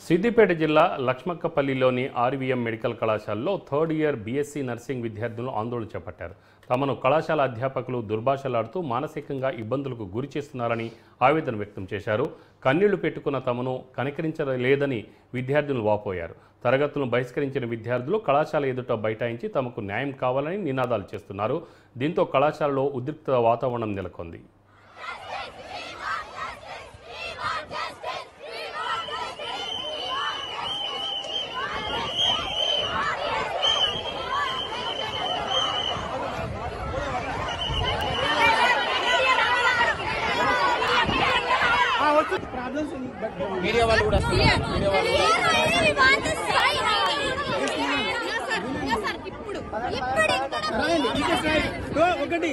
సిద్దిపేట జిల్లా లక్ష్మక్కపల్లిలోని RVM medical కళాశాలలో third year BSc nursing విద్యార్థులు ఆందోళన చేపట్టారు. తమను కళాశాల అధ్యాపకులు దుర్భాషలాడుతూ మానసికంగా ఇబ్బందులకు గురి చేస్తున్నారని ఆవేదన వ్యక్తం చేశారు. కన్నీళ్లు పెట్టుకున్న తమను కనికరించలేదని విద్యార్థులు వాపోయారు. తరగతులను బహిష్కరించిన విద్యార్థులు కళాశాల ఎదుట బైఠాయించి తమకు న్యాయం కావాలని నినాదాలు చేస్తున్నారు. దీంతో కళాశాలలో ఉద్రిక్త వాతావరణం నెలకొంది. మీడియా వాళ్ళు కూడా ఒకటి